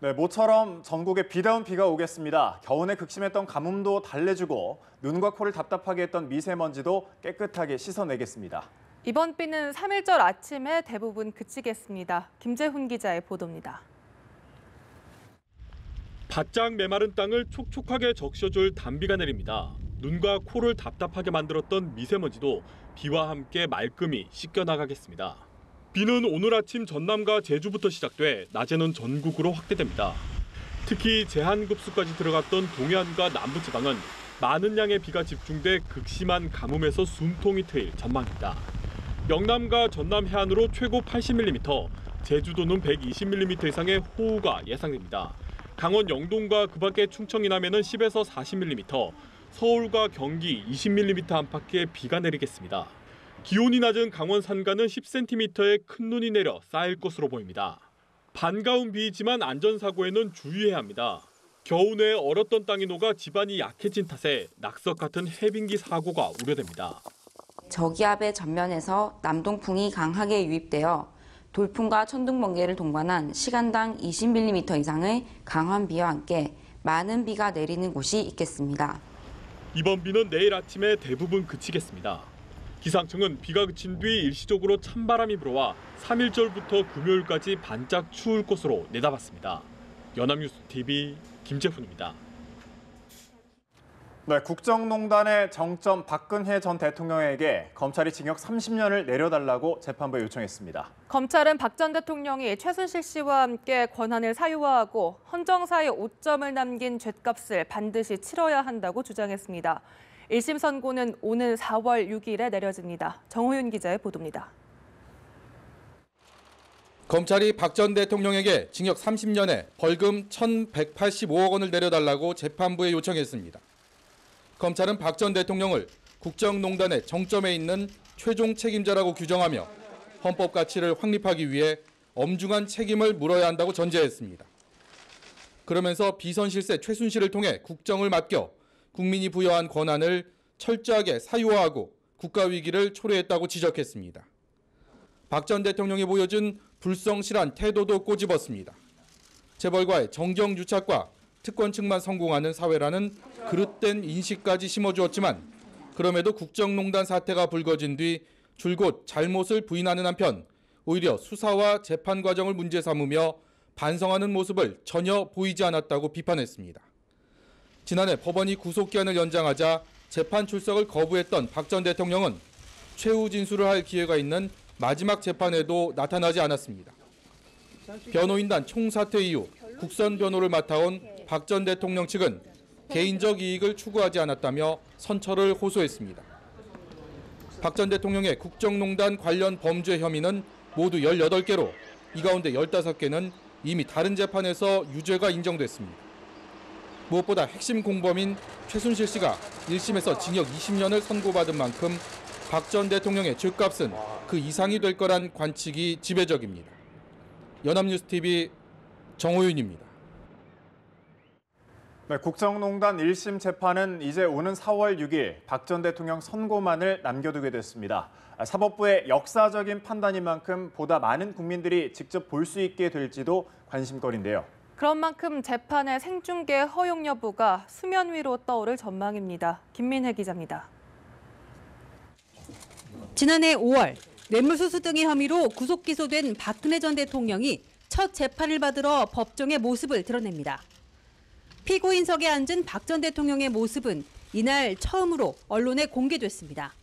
네, 모처럼 전국에 비다운 비가 오겠습니다. 겨우내 극심했던 가뭄도 달래주고 눈과 코를 답답하게 했던 미세먼지도 깨끗하게 씻어내겠습니다. 이번 비는 3일절 아침에 대부분 그치겠습니다. 김재훈 기자의 보도입니다. 바짝 메마른 땅을 촉촉하게 적셔줄 단비가 내립니다. 눈과 코를 답답하게 만들었던 미세먼지도 비와 함께 말끔히 씻겨나가겠습니다. 비는 오늘 아침 전남과 제주부터 시작돼 낮에는 전국으로 확대됩니다. 특히 제한급수까지 들어갔던 동해안과 남부지방은 많은 양의 비가 집중돼 극심한 가뭄에서 숨통이 트일 전망입니다. 영남과 전남 해안으로 최고 80mm, 제주도는 120mm 이상의 호우가 예상됩니다. 강원 영동과 그 밖의 충청 이남에는 10에서 40mm, 서울과 경기 20mm 안팎의 비가 내리겠습니다. 기온이 낮은 강원 산간은 10cm의 큰 눈이 내려 쌓일 것으로 보입니다. 반가운 비이지만 안전사고에는 주의해야 합니다. 겨우내 얼었던 땅이 녹아 지반이 약해진 탓에 낙석 같은 해빙기 사고가 우려됩니다. 저기압의 전면에서 남동풍이 강하게 유입되어 돌풍과 천둥, 번개를 동반한 시간당 20mm 이상의 강한 비와 함께 많은 비가 내리는 곳이 있겠습니다. 이번 비는 내일 아침에 대부분 그치겠습니다. 기상청은 비가 그친 뒤 일시적으로 찬바람이 불어와 3일절부터 금요일까지 반짝 추울 것으로 내다봤습니다. 연합뉴스TV 김재훈입니다. 네, 국정농단의 정점 박근혜 전 대통령에게 검찰이 징역 30년을 내려달라고 재판부에 요청했습니다. 검찰은 박 전 대통령이 최순실 씨와 함께 권한을 사유화하고 헌정사에 오점을 남긴 죗값을 반드시 치러야 한다고 주장했습니다. 1심 선고는 오는 4월 6일에 내려집니다. 정호윤 기자의 보도입니다. 검찰이 박 전 대통령에게 징역 30년에 벌금 1,185억 원을 내려달라고 재판부에 요청했습니다. 검찰은 박 전 대통령을 국정농단의 정점에 있는 최종 책임자라고 규정하며 헌법 가치를 확립하기 위해 엄중한 책임을 물어야 한다고 전제했습니다. 그러면서 비선실세 최순실을 통해 국정을 맡겨 국민이 부여한 권한을 철저하게 사유화하고 국가위기를 초래했다고 지적했습니다. 박 전 대통령이 보여준 불성실한 태도도 꼬집었습니다. 재벌과의 정경유착과 특권 측만 성공하는 사회라는 그릇된 인식까지 심어주었지만 그럼에도 국정농단 사태가 불거진 뒤 줄곧 잘못을 부인하는 한편 오히려 수사와 재판 과정을 문제 삼으며 반성하는 모습을 전혀 보이지 않았다고 비판했습니다. 지난해 법원이 구속기한을 연장하자 재판 출석을 거부했던 박 전 대통령은 최후 진술을 할 기회가 있는 마지막 재판에도 나타나지 않았습니다. 변호인단 총사퇴 이후 국선 변호를 맡아온 박 전 대통령 측은 개인적 이익을 추구하지 않았다며 선처를 호소했습니다. 박 전 대통령의 국정농단 관련 범죄 혐의는 모두 18개로 이 가운데 15개는 이미 다른 재판에서 유죄가 인정됐습니다. 무엇보다 핵심 공범인 최순실 씨가 1심에서 징역 20년을 선고받은 만큼 박 전 대통령의 죗값은 그 이상이 될 거란 관측이 지배적입니다. 연합뉴스TV 정호윤입니다. 네, 국정농단 1심 재판은 이제 오는 4월 6일 박 전 대통령 선고만을 남겨두게 됐습니다. 사법부의 역사적인 판단인 만큼 보다 많은 국민들이 직접 볼 수 있게 될지도 관심거리인데요. 그런 만큼 재판의 생중계 허용 여부가 수면 위로 떠오를 전망입니다. 김민혜 기자입니다. 지난해 5월 뇌물수수 등의 혐의로 구속 기소된 박근혜 전 대통령이 첫 재판을 받으러 법정의 모습을 드러냅니다. 피고인석에 앉은 박 전 대통령의 모습은 이날 처음으로 언론에 공개됐습니다.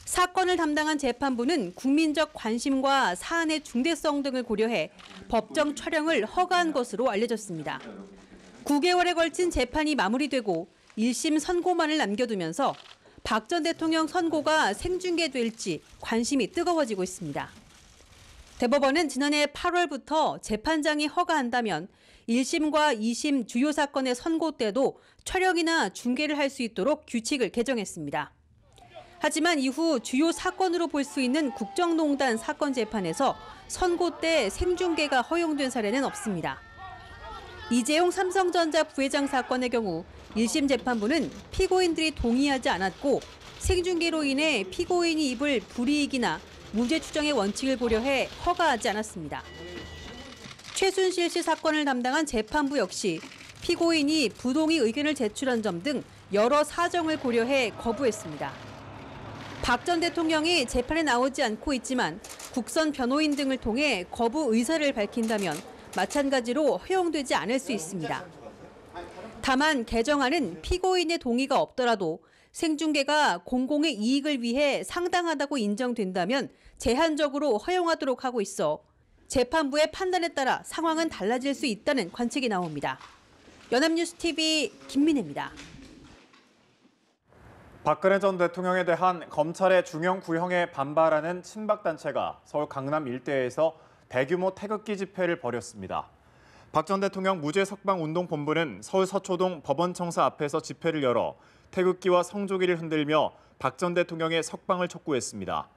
사건을 담당한 재판부는 국민적 관심과 사안의 중대성 등을 고려해 법정 촬영을 허가한 것으로 알려졌습니다. 9개월에 걸친 재판이 마무리되고 1심 선고만을 남겨두면서 박 전 대통령 선고가 생중계될지 관심이 뜨거워지고 있습니다. 대법원은 지난해 8월부터 재판장이 허가한다면 1심과 2심 주요 사건의 선고 때도 촬영이나 중계를 할 수 있도록 규칙을 개정했습니다. 하지만 이후 주요 사건으로 볼 수 있는 국정농단 사건 재판에서 선고 때 생중계가 허용된 사례는 없습니다. 이재용 삼성전자 부회장 사건의 경우 1심 재판부는 피고인들이 동의하지 않았고 생중계로 인해 피고인이 입을 불이익이나 무죄 추정의 원칙을 고려해 허가하지 않았습니다. 최순실 씨 사건을 담당한 재판부 역시 피고인이 부동의 의견을 제출한 점 등 여러 사정을 고려해 거부했습니다. 박 전 대통령이 재판에 나오지 않고 있지만 국선 변호인 등을 통해 거부 의사를 밝힌다면 마찬가지로 허용되지 않을 수 있습니다. 다만 개정안은 피고인의 동의가 없더라도 생중계가 공공의 이익을 위해 상당하다고 인정된다면 제한적으로 허용하도록 하고 있어 재판부의 판단에 따라 상황은 달라질 수 있다는 관측이 나옵니다. 연합뉴스TV 김민혜입니다. 박근혜 전 대통령에 대한 검찰의 중형 구형에 반발하는 친박단체가 서울 강남 일대에서 대규모 태극기 집회를 벌였습니다. 박 전 대통령 무죄 석방운동본부는 서울 서초동 법원청사 앞에서 집회를 열어 태극기와 성조기를 흔들며 박 전 대통령의 석방을 촉구했습니다.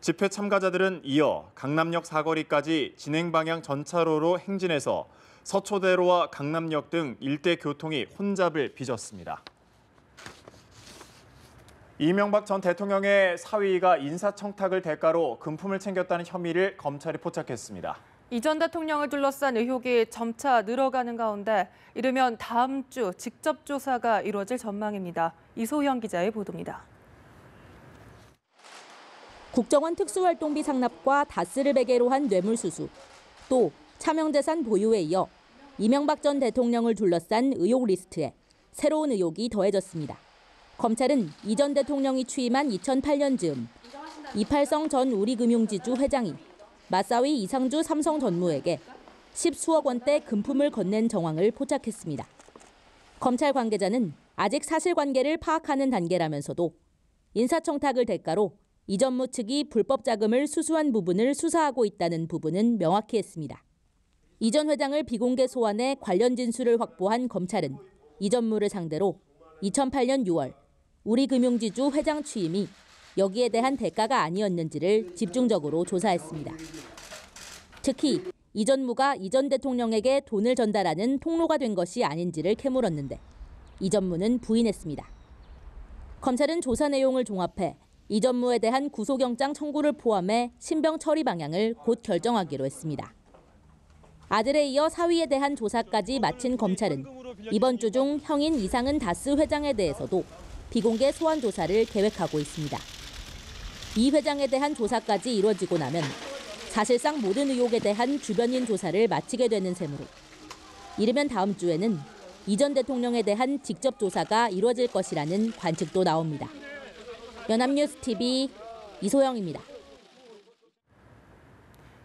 집회 참가자들은 이어 강남역 사거리까지 진행 방향 전차로로 행진해서 서초대로와 강남역 등 일대 교통이 혼잡을 빚었습니다. 이명박 전 대통령의 사위가 인사청탁을 대가로 금품을 챙겼다는 혐의를 검찰이 포착했습니다. 이 전 대통령을 둘러싼 의혹이 점차 늘어가는 가운데 이르면 다음 주 직접 조사가 이루어질 전망입니다. 이소영 기자의 보도입니다. 국정원 특수활동비 상납과 다스를 베개로 한 뇌물수수, 또 차명재산 보유에 이어 이명박 전 대통령을 둘러싼 의혹 리스트에 새로운 의혹이 더해졌습니다. 검찰은 이 전 대통령이 취임한 2008년 즈음 이팔성 전 우리금융지주 회장이 맞사위 이상주 삼성 전무에게 10수억 원대 금품을 건넨 정황을 포착했습니다. 검찰 관계자는 아직 사실관계를 파악하는 단계라면서도 인사청탁을 대가로 이 전무 측이 불법 자금을 수수한 부분을 수사하고 있다는 부분은 명확히 했습니다. 이 전 회장을 비공개 소환해 관련 진술을 확보한 검찰은 이 전무를 상대로 2008년 6월 우리금융지주 회장 취임이 여기에 대한 대가가 아니었는지를 집중적으로 조사했습니다. 특히 이 전무가 이 전 대통령에게 돈을 전달하는 통로가 된 것이 아닌지를 캐물었는데 이 전무는 부인했습니다. 검찰은 조사 내용을 종합해 이 전무에 대한 구속영장 청구를 포함해 신병 처리 방향을 곧 결정하기로 했습니다. 아들에 이어 사위에 대한 조사까지 마친 검찰은 이번 주 중 형인 이상은 다스 회장에 대해서도 비공개 소환 조사를 계획하고 있습니다. 이 회장에 대한 조사까지 이루어지고 나면 사실상 모든 의혹에 대한 주변인 조사를 마치게 되는 셈으로 이르면 다음 주에는 이 전 대통령에 대한 직접 조사가 이루어질 것이라는 관측도 나옵니다. 연합뉴스TV 이소영입니다.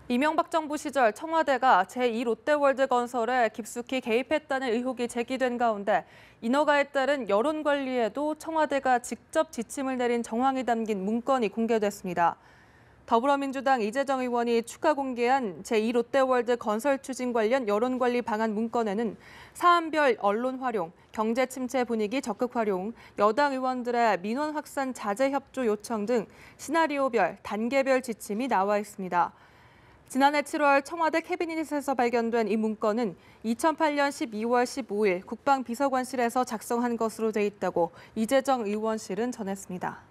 이명박 정부 시절 청와대가 제2롯데월드 건설에 깊숙이 개입했다는 의혹이 제기된 가운데 인허가에 따른 여론 관리에도 청와대가 직접 지침을 내린 정황이 담긴 문건이 공개됐습니다. 더불어민주당 이재정 의원이 추가 공개한 제2롯데월드 건설 추진 관련 여론 관리 방안 문건에는 사안별 언론 활용, 경제 침체 분위기 적극 활용, 여당 의원들의 민원 확산 자제 협조 요청 등 시나리오별, 단계별 지침이 나와 있습니다. 지난해 7월 청와대 캐비닛에서 발견된 이 문건은 2008년 12월 15일 국방비서관실에서 작성한 것으로 돼 있다고 이재정 의원실은 전했습니다.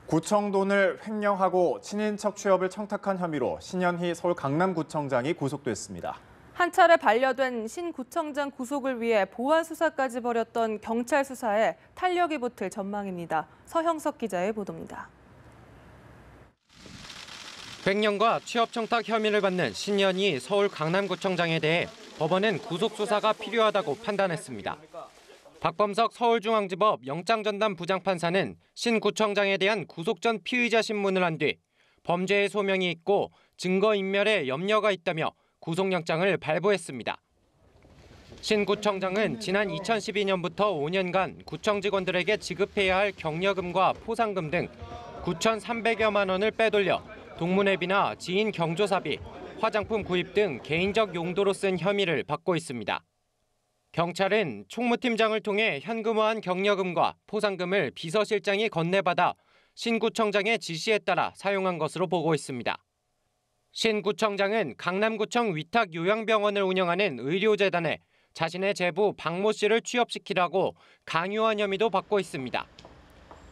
구청 돈을 횡령하고 친인척 취업을 청탁한 혐의로 신현희 서울 강남구청장이 구속됐습니다. 한 차례 반려된 신 구청장 구속을 위해 보안 수사까지 벌였던 경찰 수사에 탄력이 붙을 전망입니다. 서형석 기자의 보도입니다. 횡령과 취업 청탁 혐의를 받는 신현희 서울 강남구청장에 대해 법원은 구속 수사가 필요하다고 판단했습니다. 박범석 서울중앙지법 영장전담 부장판사는 신 구청장에 대한 구속 전 피의자 신문을 한 뒤 범죄의 소명이 있고 증거인멸에 염려가 있다며 구속영장을 발부했습니다. 신 구청장은 지난 2012년부터 5년간 구청 직원들에게 지급해야 할 경력금과 포상금 등 9,300여만 원을 빼돌려 동문회비나 지인 경조사비, 화장품 구입 등 개인적 용도로 쓴 혐의를 받고 있습니다. 경찰은 총무팀장을 통해 현금화한 경력금과 포상금을 비서실장이 건네받아 신 구청장의 지시에 따라 사용한 것으로 보고 있습니다. 신 구청장은 강남구청 위탁 요양병원을 운영하는 의료재단에 자신의 제부 박모 씨를 취업시키라고 강요한 혐의도 받고 있습니다.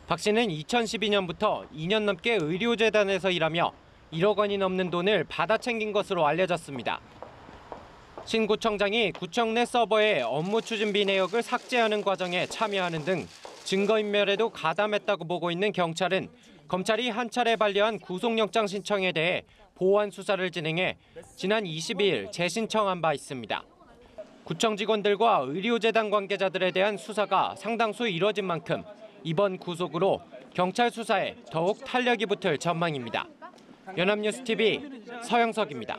박 씨는 2012년부터 2년 넘게 의료재단에서 일하며 1억 원이 넘는 돈을 받아 챙긴 것으로 알려졌습니다. 신 구청장이 구청 내 서버에 업무 추진비 내역을 삭제하는 과정에 참여하는 등 증거인멸에도 가담했다고 보고 있는 경찰은 검찰이 한 차례 반려한 구속영장 신청에 대해 보완 수사를 진행해 지난 22일 재신청한 바 있습니다. 구청 직원들과 의료재단 관계자들에 대한 수사가 상당수 이뤄진 만큼 이번 구속으로 경찰 수사에 더욱 탄력이 붙을 전망입니다. 연합뉴스TV 서영석입니다.